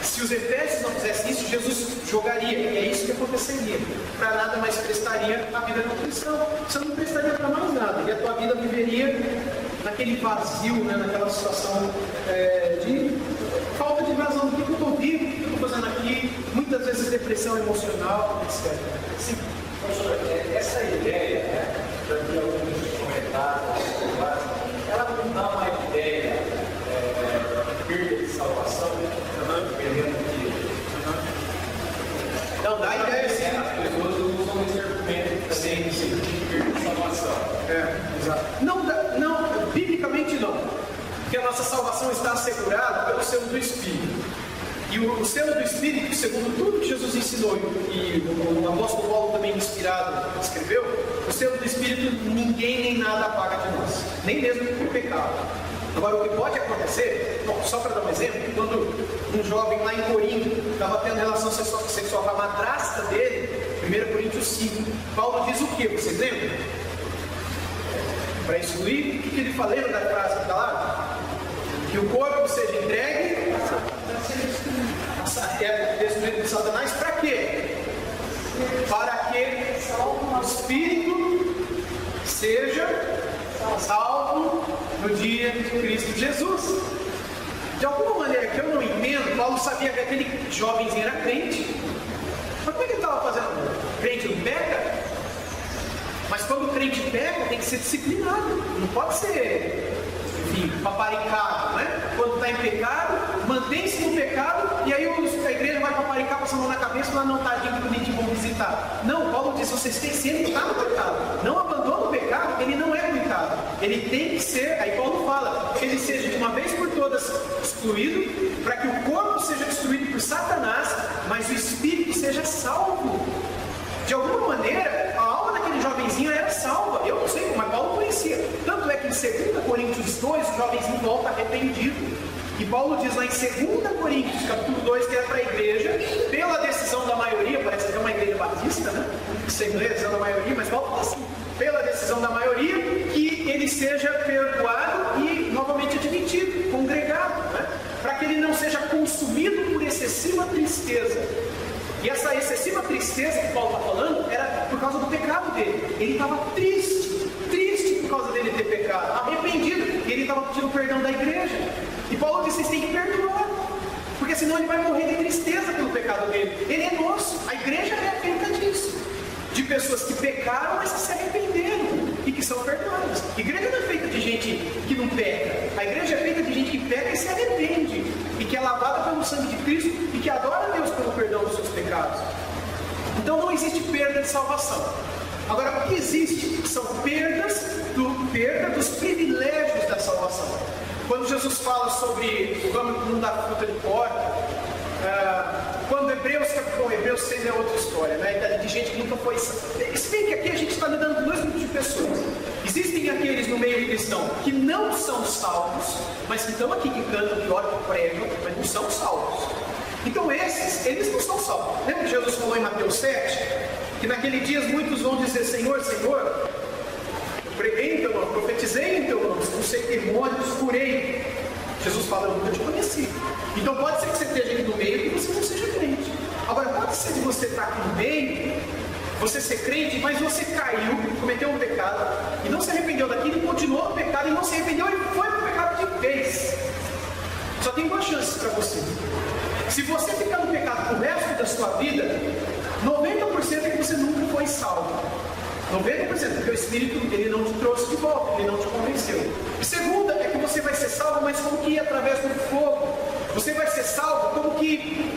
se os efésios não fizessem isso, Jesus jogaria, e é isso que aconteceria. Para nada mais prestaria a vida do cristão. Você não prestaria para mais nada, e a tua vida viveria naquele vazio, né, naquela situação de falta de razão do que eu estou vivo, o que eu estou fazendo aqui, muitas vezes depressão emocional, etc. Sim, professor, essa ideia, né, já vi alguns comentários, ela não dá uma ideia de perda de salvação, dependendo de. Não, dá ideia sim. As pessoas usam esse argumento também de perda de salvação. Exato. Não, biblicamente não. Porque a nossa salvação está assegurada pelo selo do Espírito. E o selo do Espírito, segundo tudo que Jesus ensinou, e o apóstolo Paulo também inspirado escreveu, o selo do Espírito ninguém nem nada apaga de nós, nem mesmo por pecado. Agora, o que pode acontecer, bom, só para dar um exemplo, quando um jovem lá em Corinto estava tendo relação sexual com a madrasta dele, 1 Coríntios 5, Paulo diz o que? Vocês lembram? Para excluir, o que ele fala? Lembra da frase que está lá? Que o corpo seja entregue até destruído por Satanás, para quê? Para que o Espírito seja salvo no dia de Cristo Jesus. De alguma maneira que eu não entendo, Paulo sabia que aquele jovenzinho era crente. Mas como é que ele estava fazendo? Crente não peca? Mas quando o crente peca, tem que ser disciplinado. Não pode ser, enfim, paparicado, né? Quando está em pecado, mantém-se no pecado, e aí a igreja vai paparicar, passa a mão na cabeça e fala, não, tadinho, bonitinho, vão visitar. Não, Paulo diz, vocês têm que ser, ele está no pecado. Não abandona o pecado, ele não é coitado. Ele tem que ser, aí Paulo fala, que ele seja de uma vez por todas excluído, para que o corpo seja destruído por Satanás, mas o espírito seja salvo. De alguma maneira, a alma daquele jovenzinho era salva. Eu não sei, mas Paulo conhecia. Tanto é que em 2 Coríntios 2, o jovenzinho volta arrependido. E Paulo diz lá em 2 Coríntios, capítulo 2, que é para a igreja, pela decisão da maioria, parece que é uma igreja batista, né? Assembleia, decisão da maioria, mas Paulo fala assim, pela decisão da maioria, que ele seja perdoado e novamente admitido, congregado, né? Para que ele não seja consumido por excessiva tristeza. E essa excessiva tristeza que Paulo está falando era por causa do pecado dele. Ele estava triste por causa dele ter pecado, arrependido, e ele estava pedindo perdão da igreja. E Paulo disse, vocês têm que perdoar, porque senão ele vai morrer de tristeza pelo pecado dele. Ele é nosso, a igreja é feita disso, de pessoas que pecaram, mas que se arrependeram e que são perdoadas. A igreja não é feita de gente que não peca, a igreja é feita de gente que peca e se arrepende, e que é lavada pelo sangue de Cristo, e que adora a Deus pelo perdão dos seus pecados. Então não existe perda de salvação. Agora, o que existe são perda dos privilégios da salvação. Quando Jesus fala sobre o ramo que não dá fruta de porta, quando Hebreus 6 é outra história, né? De gente que nunca foi. Se bem que aqui a gente está lidando com dois grupos de pessoas. Existem aqueles no meio cristão que não são salvos, mas que estão aqui, que cantam, que oram, que pregam, mas não são salvos. Então eles não são salvos. Lembra que Jesus falou em Mateus 7? Que naquele dia muitos vão dizer, Senhor, Senhor, eu preguei em teu nome, profetizei em teu nome, expulsei demônios, curei. Jesus fala, eu nunca te conheci. Então pode ser que você esteja aqui no meio e que você não seja crente. Agora pode ser que você está aqui no meio, você ser crente, mas você caiu, cometeu um pecado, e não se arrependeu daquilo, e continuou no pecado, e não se arrependeu, e foi no pecado de vez. Só tem duas chances para você. Se você ficar no pecado pro resto da sua vida, 90% é que você nunca foi salvo. 90%, porque o Espírito ele não te trouxe de volta, ele não te convenceu. E segunda é que você vai ser salvo, mas como que através do fogo. Você vai ser salvo como que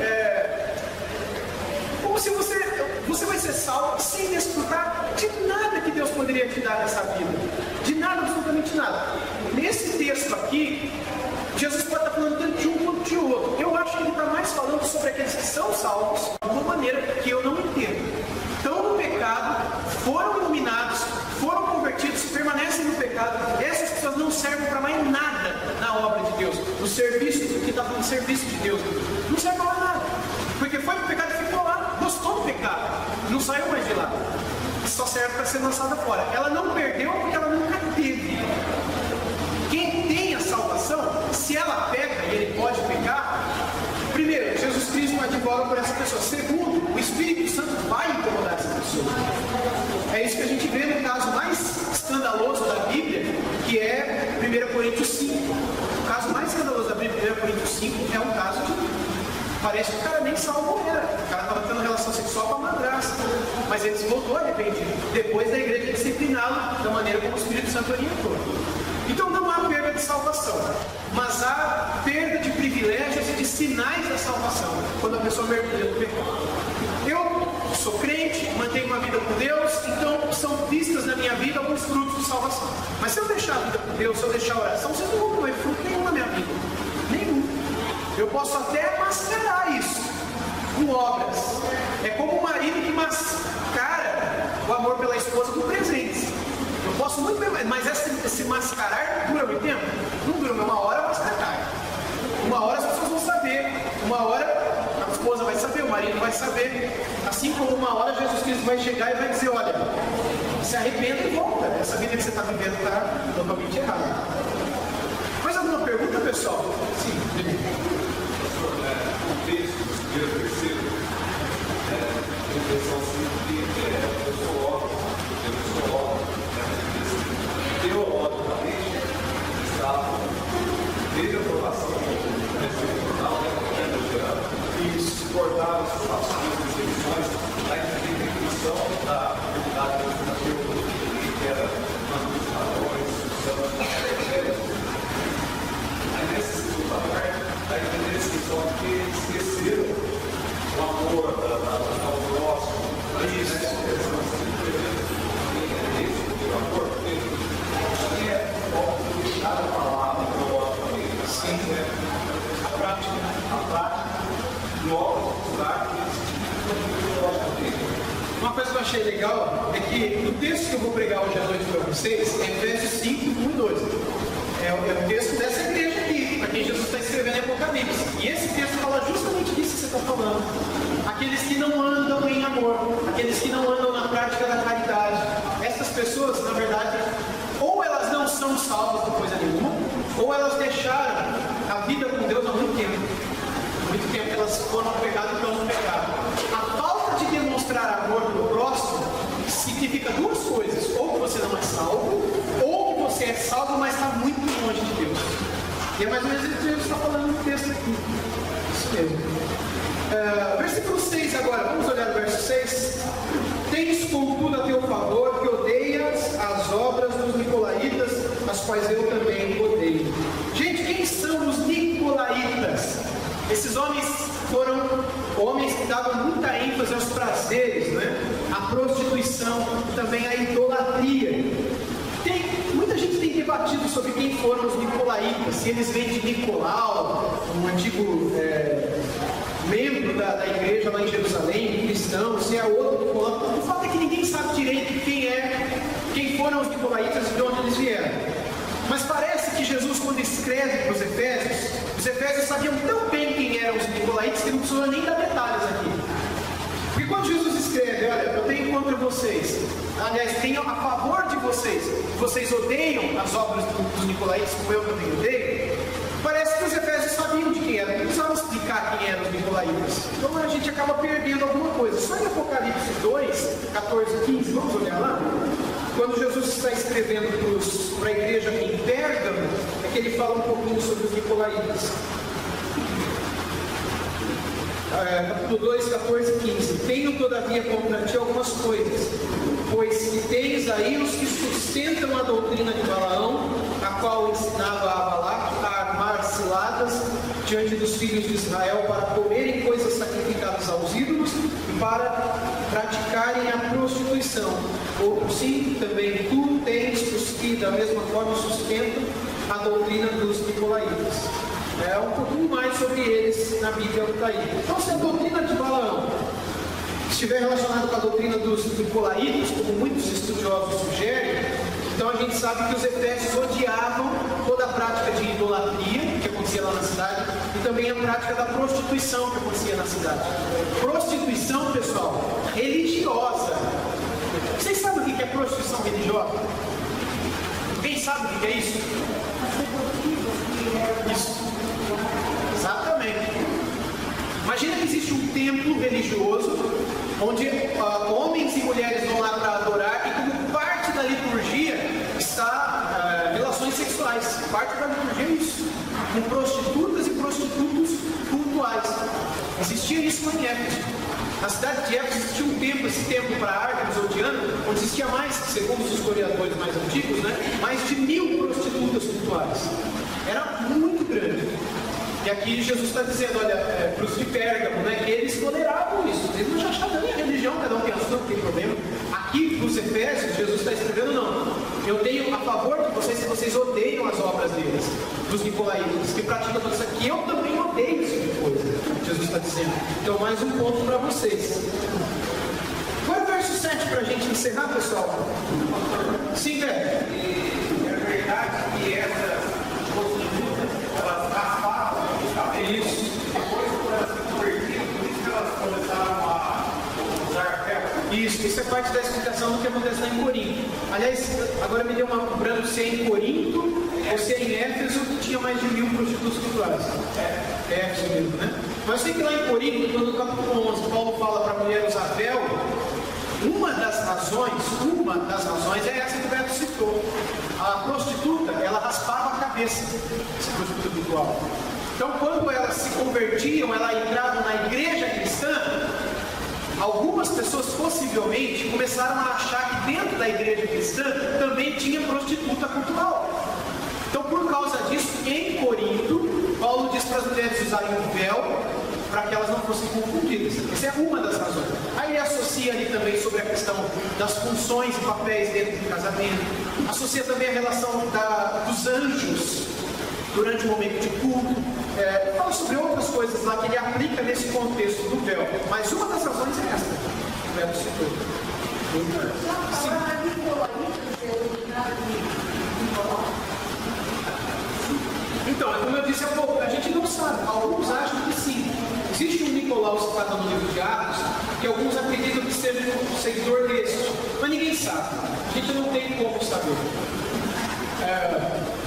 como se você vai ser salvo sem desfrutar de nada que Deus poderia te dar nessa vida. De nada, absolutamente nada. Nesse texto aqui, Jesus pode estar falando tanto de um quanto de outro. Eu acho que ele está mais falando sobre aqueles que são salvos de uma maneira que eu não entendo. Estão no pecado, foram iluminados, foram convertidos, permanecem no pecado. Essas pessoas não servem para mais nada na obra de Deus, no serviço que pecar, não saiu mais de lá. Só serve para ser lançada fora. Ela não perdeu porque ela nunca teve. Quem tem a salvação, se ela peca e ele pode pecar, primeiro, Jesus Cristo advoga por essa pessoa. Segundo, o Espírito Santo vai incomodar essa pessoa. É isso que a gente vê no caso mais escandaloso da Bíblia, que é 1 Coríntios 5. O caso mais escandaloso da Bíblia, 1 Coríntios 5, é um caso de... Parece que o cara nem salvo era. O cara estava tendo relação sexual com a madrasta. Mas ele se voltou arrependido. Depois da igreja discipliná-lo da maneira como o Espírito Santo orientou. Então não há perda de salvação, mas há perda de privilégios e de sinais da salvação, quando a pessoa mergulha no pecado. Eu sou crente, mantenho uma vida com Deus, então são vistas na minha vida alguns frutos de salvação. Mas se eu deixar a vida com Deus, se eu deixar a oração, vocês não vão ver fruto nenhum na minha vida. Nenhum. Eu posso até mascarar isso com obras. É como um marido que mascara o amor pela esposa com presentes. Eu posso muito bem, mas esse mascarar dura muito tempo? Não dura, uma hora a máscara cai. Uma hora as pessoas vão saber. Uma hora a esposa vai saber, o marido vai saber. Assim como uma hora Jesus Cristo vai chegar e vai dizer, olha, se arrependa e volta. Essa vida que você está vivendo está totalmente errada. Mais alguma pergunta, pessoal? Sim. O texto, primeiro, terceiro, a intenção que eu sou órgão, teologicamente, estava desde a aprovação do jornal, e suportava as ações das eleições, a definição da verdade da teologia, que era aí nessa segunda parte, a descrição que eles esqueceram o amor ao próximo, o amor também é deixar a palavra teologicamente, assim, né? A prática, logo, uma coisa que eu achei legal é que o texto que eu vou pregar hoje à noite para vocês é Efésios 5, 1 e 2. É o texto dessa igreja aqui, para quem Jesus está escrevendo em Apocalipse. E esse texto fala justamente disso que você está falando. Aqueles que não andam em amor, aqueles que não andam na prática da caridade. Essas pessoas, na verdade, ou elas não são salvas por coisa nenhuma, ou elas deixaram a vida com Deus há muito tempo. Muito tempo elas foram pegadas pelo pecado. A falta de demonstrar amor para o próximo significa duas coisas: ou que você não é salvo, ou que você é salvo, mas está muito longe de Deus. E é mais ou menos isso que Jesus está falando no texto aqui. Isso mesmo. Versículo 6 agora, vamos olhar o verso 6. Tens contudo a teu favor que odeias as obras dos nicolaítas, as quais eu também odeio. Gente, quem são os nicolaítas? Esses homens foram homens que davam muita ênfase aos prazeres, né? A prostituição, também a idolatria. Muita gente tem debatido sobre quem foram os nicolaítas, se eles vêm de Nicolau, um antigo membro da igreja lá em Jerusalém, cristão, se é outro Nicolau. O fato é que ninguém sabe direito quem foram os nicolaítas e de onde eles vieram. Mas parece que Jesus, quando escreve para os Efésios sabiam tão bem quem eram os nicolaítas que não precisou nem dar detalhes aqui. Porque quando Jesus escreve, olha, eu tenho contra vocês, aliás, tenho a favor de vocês, vocês odeiam as obras dos nicolaítas como eu também odeio, parece que os Efésios sabiam de quem eram, não precisavam explicar quem eram os nicolaítas. Então a gente acaba perdendo alguma coisa. Só em Apocalipse 2, 14 e 15, vamos olhar lá? Quando Jesus está escrevendo para a igreja em Pérgamo, é que ele fala um pouquinho sobre os nicolaítas. Capítulo 2, 14 e 15. Tenho todavia contra ti algumas coisas, pois que tens aí os que sustentam a doutrina de Balaão, a qual ensinava a Balaque a armar ciladas diante dos filhos de Israel para comerem coisas sacrificadas aos ídolos e para praticarem a prostituição. Ou sim, também tu tens os que da mesma forma sustentam a doutrina dos nicolaítas. Um pouquinho mais sobre eles na Bíblia que está aí. Então, se a doutrina de Balaão estiver relacionada com a doutrina dos nicolaítas, como muitos estudiosos sugerem, então a gente sabe que os efésios odiavam toda a prática de idolatria que acontecia lá na cidade e também a prática da prostituição que acontecia na cidade. Prostituição, pessoal, Jó? Quem sabe o que é isso? Isso. Exatamente. Imagina que existe um templo religioso onde homens e mulheres vão lá para adorar e como parte da liturgia está relações sexuais. Parte da liturgia é isso. Com prostitutas e prostitutos cultuais. Existia isso em Éfeso. Na cidade de Éfeso existia um templo, esse templo para Ártemis ou Diana, onde existia mais, segundo os historiadores mais antigos, mais de 1000 prostitutas cultuais. Era muito grande. E aqui Jesus está dizendo, olha, para os de Pérgamo, que eles toleravam isso. Eles não achavam nem a religião, cada um tem a sua, não tem problema. Aqui, para os Efésios, Jesus está escrevendo, não. Eu tenho a favor de vocês se vocês odeiam as obras deles, dos nicolaítas, que praticam tudo isso aqui. Eu também odeio esse tipo de coisa, Jesus está dizendo. Então, mais um ponto para vocês. Agora o verso 7 para a gente encerrar, pessoal. Sim, velho. É verdade que essas prostitutas, elas raspavam os cabelos. Isso. Depois, quando elas se convertiram, por isso que elas começaram a usar ferro. Isso é parte da explicação do que acontece lá em Corinto. Aliás, agora me deu um branco se é em Corinto ou se é em Éfeso, que tinha mais de 1000 prostitutas culturais. É Éfeso mesmo, né? Mas eu sei que lá em Corinto, quando no capítulo 11, Paulo fala para a mulher usar véu, uma das razões é essa que o Beto citou. A prostituta, ela raspava a cabeça, essa prostituta cultural. Então, quando elas se convertiam, elas entravam na igreja cristã, algumas pessoas possivelmente começaram a achar que dentro da igreja cristã também tinha prostituta cultural. Então, por causa disso, em Corinto, Paulo diz para as mulheres usarem um véu para que elas não fossem confundidas. Essa é uma das razões. Aí ele associa ali também sobre a questão das funções e papéis dentro do casamento. Associa também a relação dos anjos durante o momento de culto. Fala sobre outras coisas lá que ele aplica nesse contexto do véu. Mas uma das razões é essa. O Beto citou. Então, como eu disse há pouco, a gente não sabe. Alguns acham que sim. Existe um Nicolau citado no livro de Atos, que alguns acreditam que seja um seguidor deste. Mas ninguém sabe. A gente não tem como saber.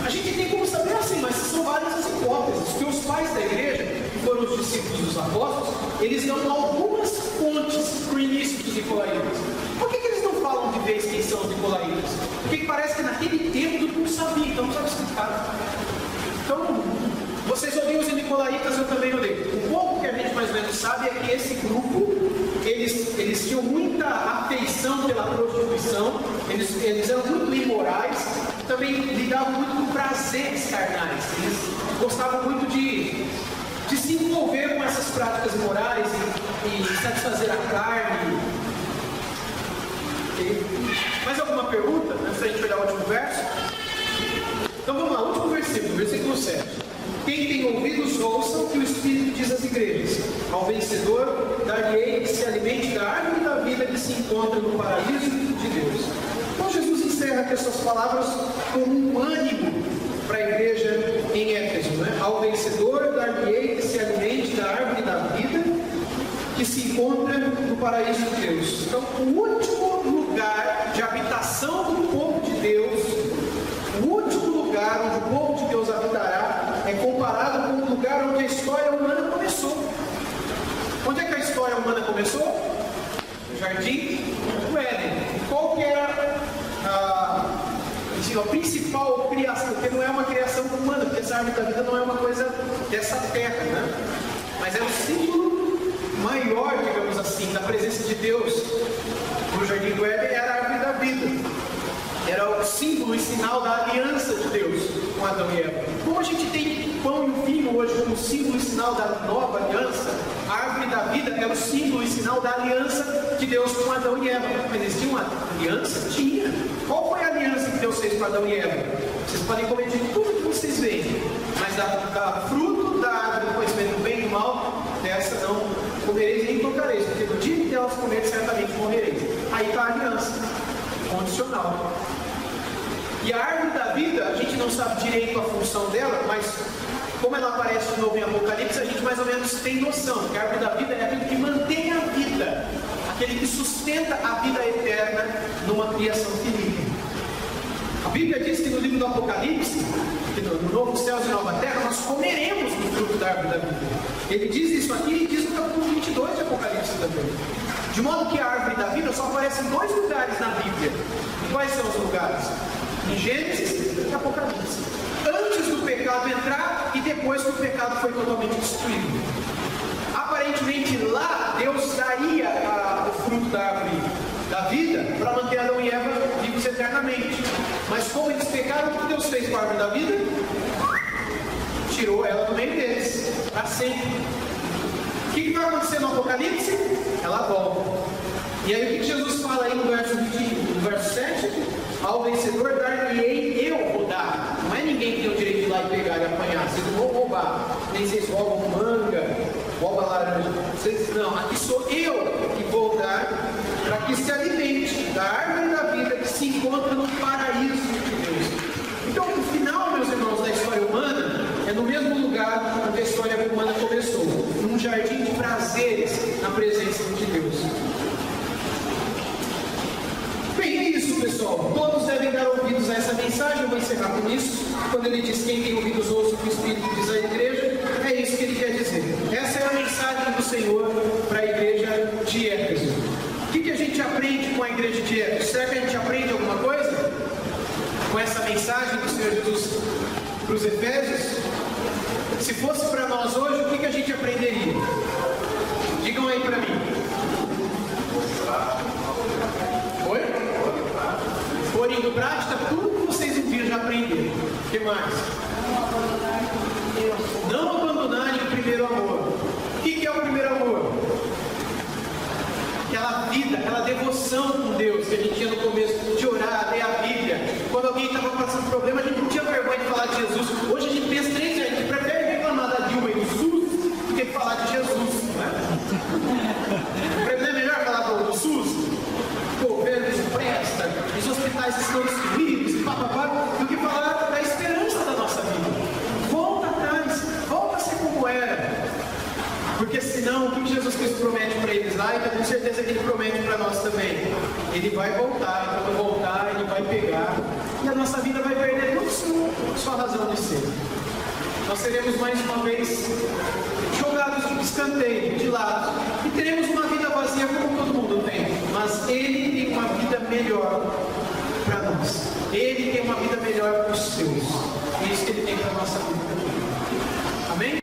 A gente tem como saber assim, mas são várias as hipóteses. Que os pais da igreja, que foram os discípulos dos apóstolos, eles dão algumas fontes para o início dos nicolaítas. Por que eles não falam de vez quem são os nicolaítas? Porque parece que naquele tempo todo mundo sabia, então não sabe explicar. Então, vocês odeiam os nicolaítas, eu também odeio. O pouco que a gente mais ou menos sabe é que esse grupo, eles tinham muita afeição pela prostituição, eles eram muito imorais, também lidavam muito com prazeres carnais. Eles gostavam muito de se envolver com essas práticas imorais e satisfazer a carne. Okay? Mais alguma pergunta antes da gente pegar o último verso? Então vamos lá, último versículo 7. Quem tem ouvidos, ouçam o que o Espírito diz às igrejas. Ao vencedor, dar-lhe-ei que se alimente da árvore da vida que se encontra no paraíso de Deus. Então Jesus encerra aqui as suas palavras com um ânimo para a igreja em Éfeso. Ao vencedor, dar-lhe-ei que se alimente da árvore da vida que se encontra no paraíso de Deus. Então, o último lugar de habitação do povo de Deus, o último lugar onde o povo de Deus habitará, é comparado com o lugar onde a história humana começou. Onde é que a história humana começou? No jardim do Éden. Qual que era a principal criação? Porque não é uma criação humana, porque essa árvore da vida não é uma coisa dessa terra, mas é um símbolo maior, digamos assim, da presença de Deus. No jardim do Éden era a árvore da vida. Era o símbolo e sinal da aliança de Deus com Adão e Eva. Como a gente tem pão e vinho hoje como símbolo e sinal da nova aliança, a árvore da vida é o símbolo e sinal da aliança de Deus com Adão e Eva. Mas existia uma aliança? Tinha. Qual foi a aliança que Deus fez com Adão e Eva? Vocês podem comer de tudo que vocês veem, mas da fruto da árvore do conhecimento do bem e do mal, dessa não comereis nem tocareis, porque no dia que elas comerem, certamente morrereis. Aí está a aliança condicional. E a árvore da vida, a gente não sabe direito a função dela, mas como ela aparece de novo em Apocalipse, a gente mais ou menos tem noção que a árvore da vida é aquele que mantém a vida, aquele que sustenta a vida eterna numa criação finita. A Bíblia diz que no livro do Apocalipse, que no novo céu e nova terra, nós comeremos do fruto da árvore da vida. Ele diz isso aqui e diz no capítulo 22 de Apocalipse também. De modo que a árvore da vida só aparece em 2 lugares na Bíblia. E quais são os lugares? Em Gênesis e Apocalipse. Antes do pecado entrar e depois que o pecado foi totalmente destruído. Aparentemente lá Deus daria o fruto da árvore da vida para manter Adão e Eva vivos eternamente. Mas como eles pecaram, o que Deus fez com a árvore da vida? Tirou ela do meio deles, para sempre. O que vai acontecer no Apocalipse? Ela volta. E aí o que Jesus fala aí no verso 7? Ao vencedor dar-lhe-ei, eu vou dar. Não é ninguém que tem o direito de ir lá e pegar e apanhar. Vocês não vão roubar. Nem vocês roubam manga, roubam laranja. Vocês não, aqui sou eu que vou dar para que se alimente da árvore da vida que se encontra no paraíso de Deus. Então, o final, meus irmãos, da história humana é no mesmo lugar onde a história humana começou, num jardim de prazeres na presença de Deus. Bem, é isso, pessoal. Todos devem dar ouvidos a essa mensagem. Eu vou encerrar com isso. Quando ele diz quem tem ouvidos ouça o que o Espírito diz à igreja, é isso que ele quer dizer. Essa é a mensagem do Senhor para a igreja de Éfeso. O que a gente aprende com a igreja de Éfeso? Será que a gente aprende alguma coisa com essa mensagem do Senhor Jesus para os Efésios? Se fosse para nós hoje, o que a gente aprenderia? Digam aí para mim. Oi? Pôr em prática tudo que vocês um dia já aprenderam. O que mais? Não abandonarem o primeiro amor. O que é o primeiro amor? Aquela vida, aquela devoção com Deus que a gente tinha no começo, de orar, ler a Bíblia. Quando alguém estava passando problema, a gente não tinha vergonha de falar de Jesus. Hoje a gente pensa 3 vezes, a gente prefere reclamar da Dilma e do SUS do que falar de Jesus. Não é melhor falar do SUS? O governo presta, os hospitais estão destruídos, do que falar da esperança da nossa vida. Volta atrás, volta a ser como era. Porque senão, o que Jesus Cristo promete para eles lá, e com certeza que Ele promete para nós também. Ele vai voltar, e quando voltar, Ele vai pegar, e a nossa vida vai perder toda sua razão de ser. Nós seremos mais uma vez jogados de escanteio, de lado, e teremos uma vida vazia como todo mundo tem. Mas Ele tem uma vida melhor para nós. Ele tem uma vida melhor para os seus. É isso que Ele tem para a nossa vida. Amém?